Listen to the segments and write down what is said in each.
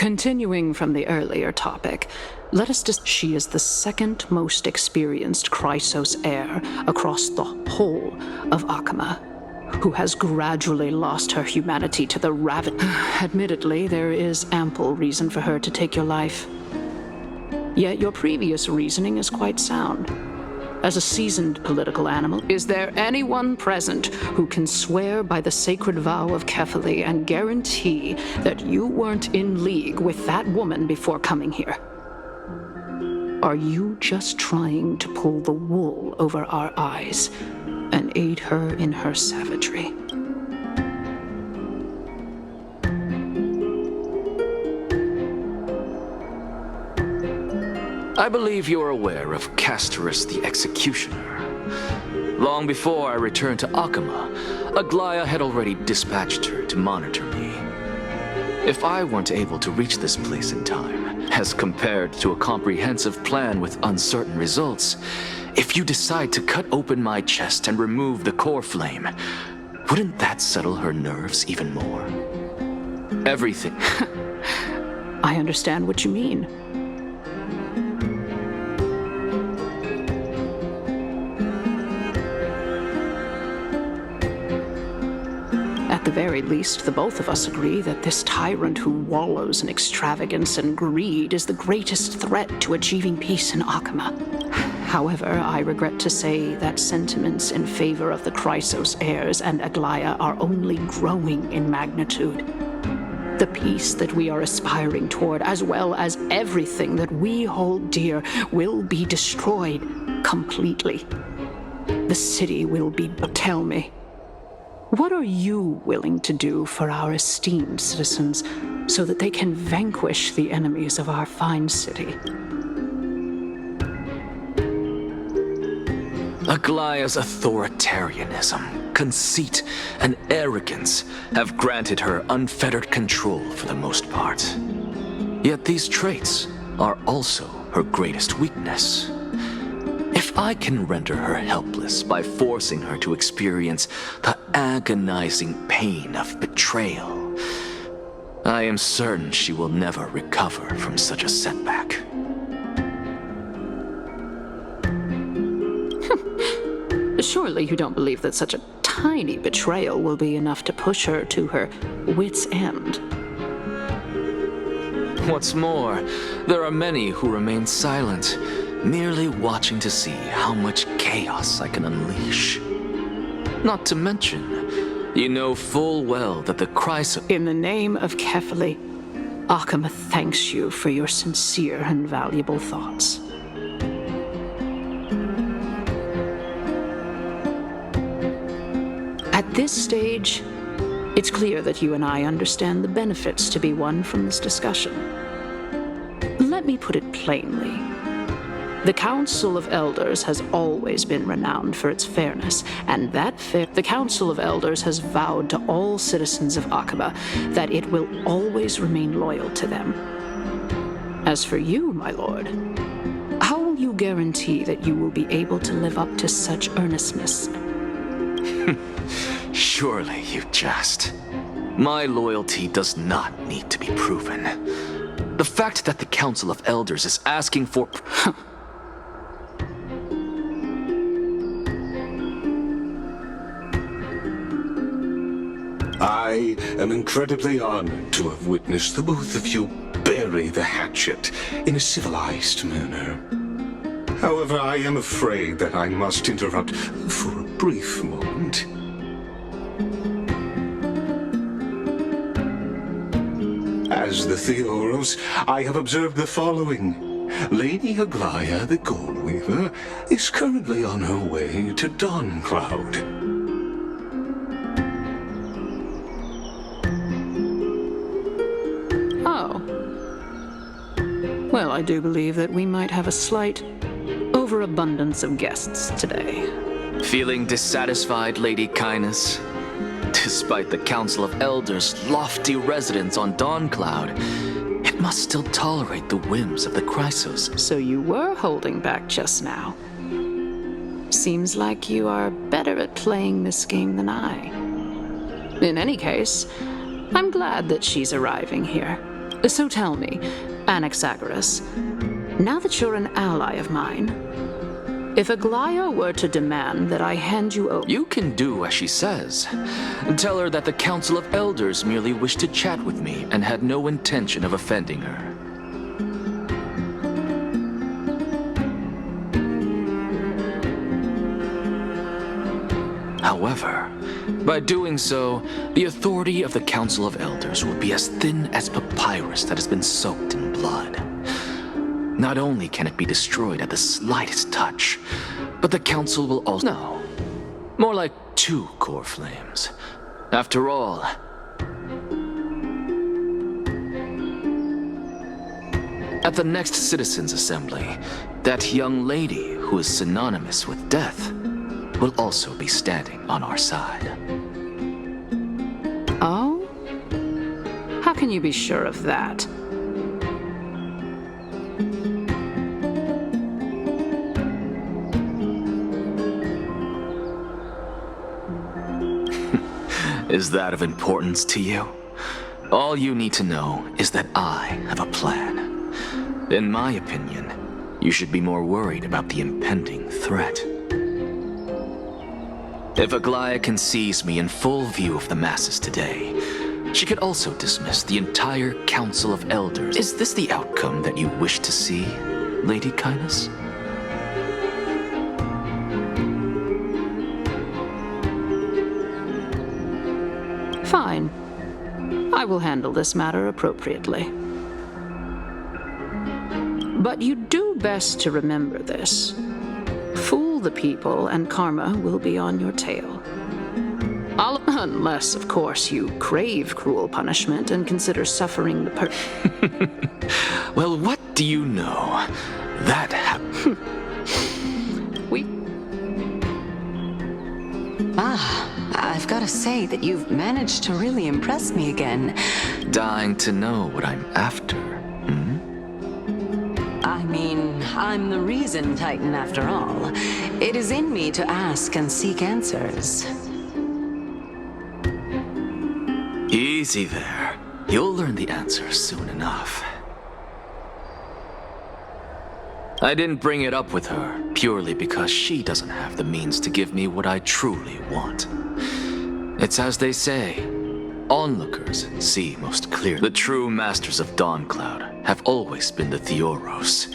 Continuing from the earlier topic, let us she is the second most experienced Chrysos heir across the whole of Anaxaaaa, who has gradually lost her humanity to the Admittedly, there is ample reason for her to take your life. Yet your previous reasoning is quite sound. As a seasoned political animal, is there anyone present who can swear by the sacred vow of Kefali and guarantee that you weren't in league with that woman before coming here? Are you just trying to pull the wool over our eyes and aid her in her savagery? I believe you're aware of Castorus the Executioner. Long before I returned to Anaxaaaa, Anaxaaaa had already dispatched her to monitor me. If I weren't able to reach this place in time, as compared to a comprehensive plan with uncertain results, if you decide to cut open my chest and remove the core flame, wouldn't that settle her nerves even more? Everything. I understand what you mean. At the very least, the both of us agree that this tyrant who wallows in extravagance and greed is the greatest threat to achieving peace in Anaxaaaa. However, I regret to say that sentiments in favor of the Chrysos heirs and Anaxaaaa are only growing in magnitude. The peace that we are aspiring toward, as well as everything that we hold dear, will be destroyed completely. The city will be... Tell me, what are you willing to do for our esteemed citizens so that they can vanquish the enemies of our fine city? Anaxaa's authoritarianism, conceit, and arrogance have granted her unfettered control for the most part. Yet these traits are also her greatest weakness. If I can render her helpless by forcing her to experience the agonizing pain of betrayal, I am certain she will never recover from such a setback. Surely you don't believe that such a tiny betrayal will be enough to push her to her wit's end. What's more, there are many who remain silent, merely watching to see how much chaos I can unleash. Not to mention, you know full well that the Chrysos... In the name of Kefali, Anaxaaaa thanks you for your sincere and valuable thoughts. At this stage, it's clear that you and I understand the benefits to be won from this discussion. Let me put it plainly. The Council of Elders has always been renowned for its fairness, and the Council of Elders has vowed to all citizens of Anaxaaaa that it will always remain loyal to them. As for you, my lord, how will you guarantee that you will be able to live up to such earnestness? Surely you jest. My loyalty does not need to be proven. The fact that the Council of Elders is asking for... I am incredibly honored to have witnessed the both of you bury the hatchet in a civilized manner. However, I am afraid that I must interrupt for a brief moment. As the Theoros, I have observed the following. Lady Anaxaaaa, the Goldweaver, is currently on her way to Dawncloud. Well, I do believe that we might have a slight overabundance of guests today. Feeling dissatisfied, Lady Kindness? Despite the Council of Elders' lofty residence on Dawncloud, it must still tolerate the whims of the Chrysos. So you were holding back just now. Seems like you are better at playing this game than I. In any case, I'm glad that she's arriving here. So tell me, Anaxaaaa, now that you're an ally of mine, if Aglaia were to demand that I hand you over... You can do as she says. Tell her that the Council of Elders merely wished to chat with me and had no intention of offending her. However, by doing so, the authority of the Council of Elders will be as thin as papyrus that has been soaked in blood. Not only can it be destroyed at the slightest touch, but the Council will also... No, more like 2 core flames. After all... At the next Citizens' Assembly, that young lady who is synonymous with death will also be standing on our side. Oh? How can you be sure of that? Is that of importance to you? All you need to know is that I have a plan. In my opinion, you should be more worried about the impending threat. If Aglaia can seize me in full view of the masses today, she could also dismiss the entire Council of Elders. Is this the outcome that you wish to see, Lady Kindness? Fine. I will handle this matter appropriately. But you do best to remember this. Fool the people and karma will be on your tail. Unless, of course, you crave cruel punishment and consider suffering the Well, what do you know? That happened. I've got to say that you've managed to really impress me again. Dying to know what I'm after, hmm? I mean, I'm the reason Titan after all. It is in me to ask and seek answers. Easy there. You'll learn the answer soon enough. I didn't bring it up with her purely because she doesn't have the means to give me what I truly want. It's as they say, onlookers see most clearly. The true masters of Dawncloud have always been the Theoros.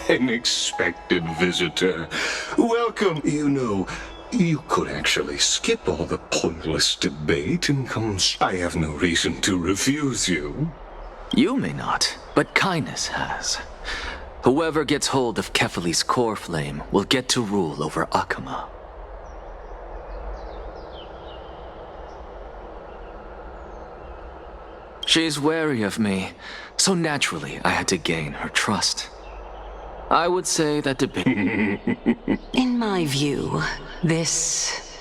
Unexpected visitor. Welcome. You know, you could actually skip all the pointless debate and come... I have no reason to refuse you. You may not, but Kindness has. Whoever gets hold of Kefali's core flame will get to rule over Anaxaaaa. She's wary of me, so naturally I had to gain her trust. I would say that In my view, this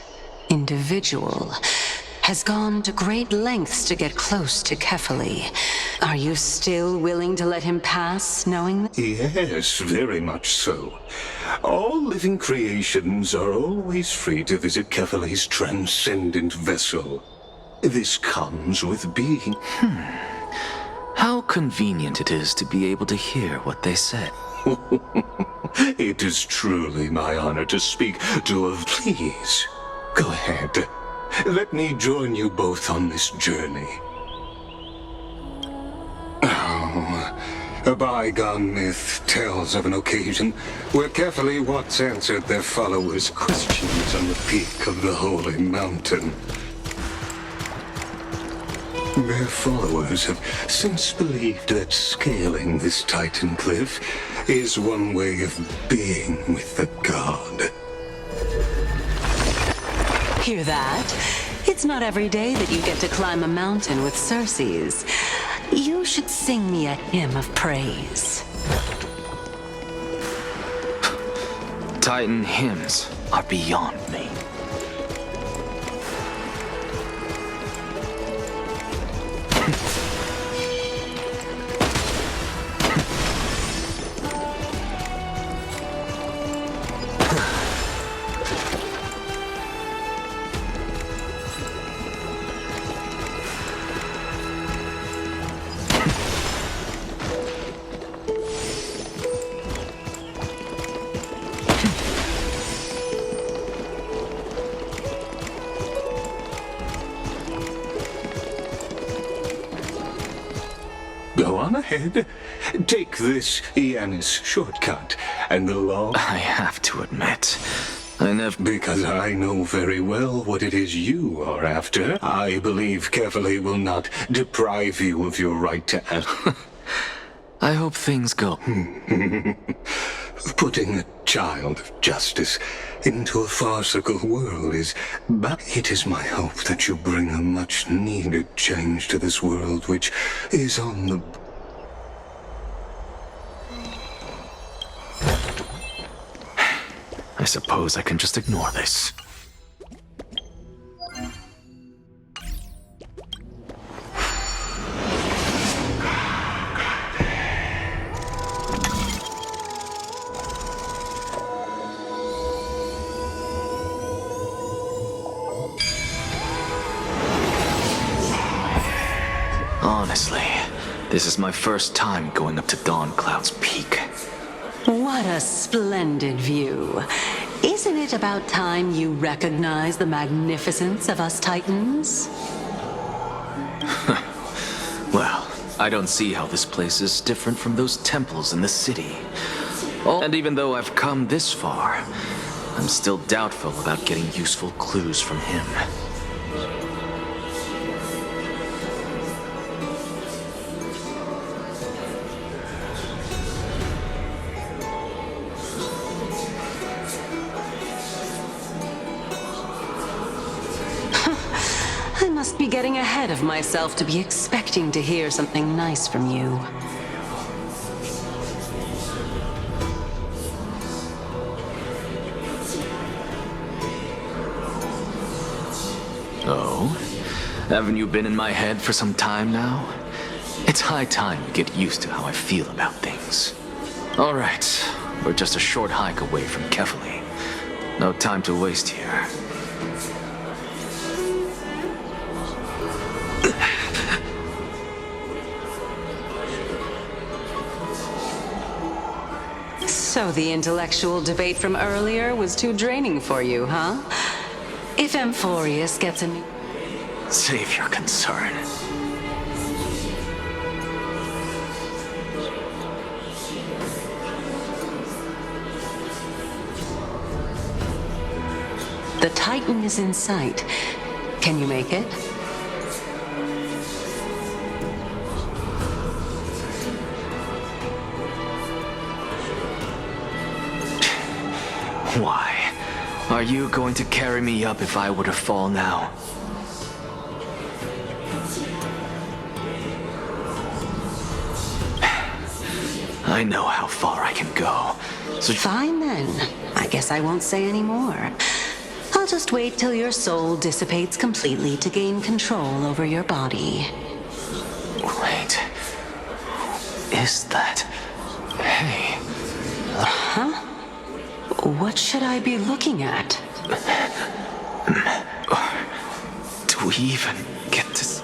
individual has gone to great lengths to get close to Kefali. Are you still willing to let him pass, knowing that? Yes, very much so. All living creations are always free to visit Kefali's transcendent vessel. This comes with being. How convenient it is to be able to hear what they say. It is truly my honor to speak to a... Please, go ahead. Let me join you both on this journey. Oh, a bygone myth tells of an occasion where Kefali once answered their followers' questions on the peak of the holy mountain. Their followers have since believed that scaling this Titan cliff is one way of being with the god. Hear that? It's not every day that you get to climb a mountain with Circes. You should sing me a hymn of praise. Titan hymns are beyond me. Go on ahead. Take this Yanis shortcut, and the law... I have to admit, I never... Because I know very well what it is you are after. I believe Kefali will not deprive you of your right to ask. I hope things go. Putting a child of justice into a farcical world is... But it is my hope that you bring a much-needed change to this world, which is on the... I suppose I can just ignore this. Honestly, this is my first time going up to Dawn Cloud's peak. What a splendid view. Isn't it about time you recognize the magnificence of us Titans? Well, I don't see how this place is different from those temples in the city. Oh, and even though I've come this far, I'm still doubtful about getting useful clues from him. I must be getting ahead of myself to be expecting to hear something nice from you. Oh? Haven't you been in my head for some time now? It's high time you get used to how I feel about things. All right, we're just a short hike away from Kefali. No time to waste here. So the intellectual debate from earlier was too draining for you, huh? If Amphorius gets a new... Save your concern. The Titan is in sight. Can you make it? Why? Are you going to carry me up if I were to fall now? I know how far I can go. So Fine then. I guess I won't say any more. I'll just wait till your soul dissipates completely to gain control over your body. wait. Who is that? Hey. What should I be looking at? Do we even get to...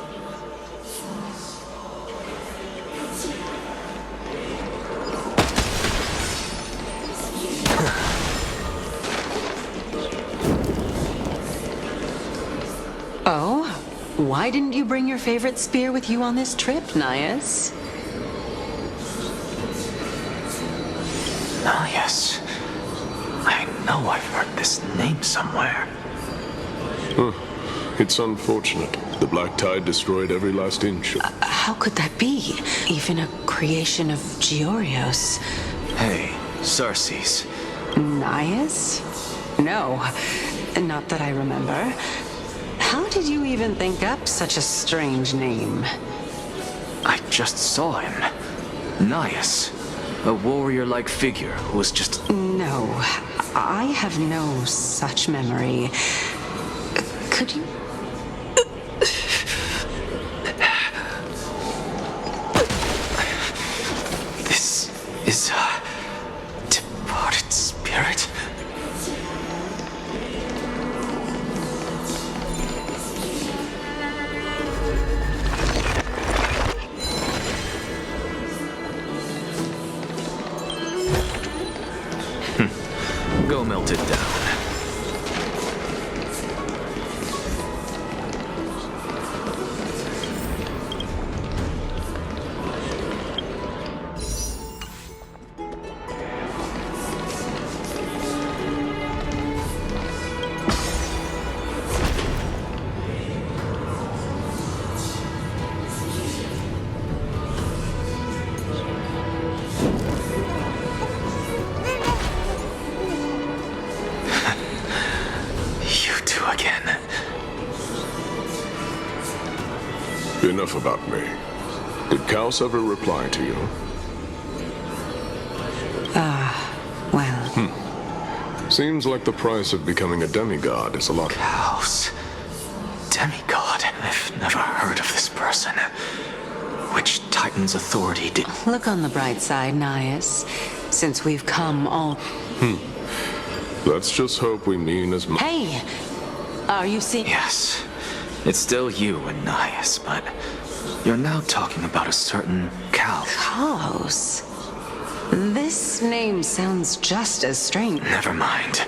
Oh? Why didn't you bring your favorite spear with you on this trip, Nias? Ah, yes. I know I've heard this name somewhere. It's unfortunate. The Black Tide destroyed every last inch of... How could that be? Even a creation of Georios. Hey, Cersei's. Nias? No, not that I remember. How did you even think up such a strange name? I just saw him. Nias. A warrior-like figure who was just... No, I have no such memory. Could you... This is a departed spirit. Go melt it down. Enough about me. Did Kaos ever reply to you? Well... Seems like the price of becoming a demigod is a lot... House. Demigod. I've never heard of this person. Which Titan's authority did... Look on the bright side, Nias. Since we've come all... Let's just hope we mean as much... Hey! Are you seeing... Yes. It's still you and Nias, but you're now talking about a certain cow. Kaos? This name sounds just as strange. Never mind.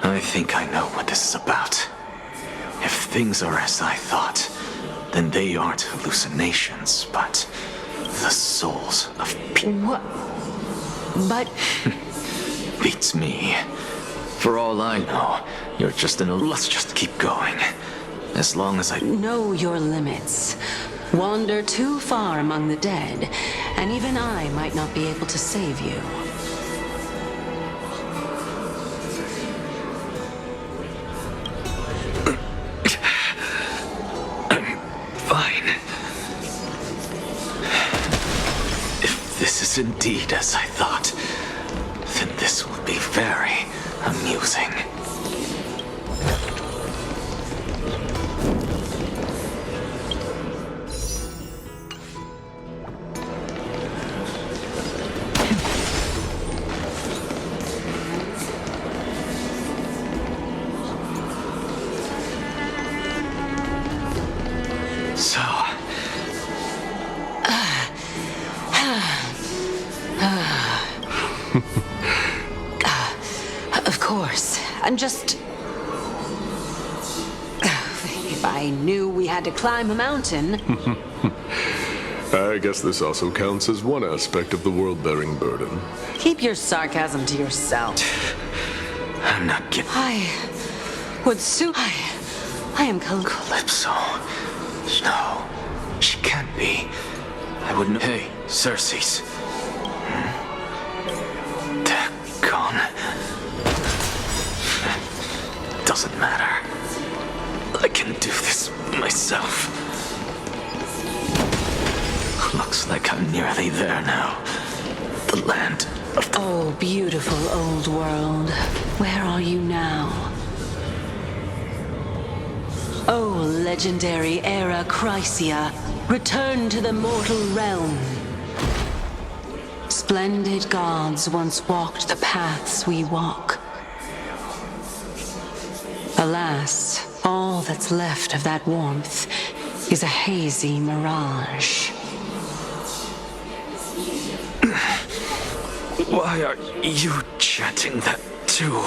I think I know what this is about. If things are as I thought, then they aren't hallucinations, but the souls of people. What? But... Beats me. For all I know, you're just in a... Let's just keep going. As long as I... Know your limits. Wander too far among the dead, and even I might not be able to save you. I'm fine. If this is indeed as I thought, then this will be very amusing. So, Of course. And just... If I knew we had to climb a mountain... I guess this also counts as one aspect of the world-bearing burden. Keep your sarcasm to yourself. I'm not getting... I would soon... I am Calypso. No, she can't be. I wouldn't... Hey, Cersei's. Daggone. Doesn't matter. I can do this myself. Looks like I'm nearly there now. The land of the... Oh, beautiful old world. Where are you now? Oh, legendary era Chrysia, return to the mortal realm. Splendid gods once walked the paths we walk. Alas, all that's left of that warmth is a hazy mirage. Why are you chanting that too?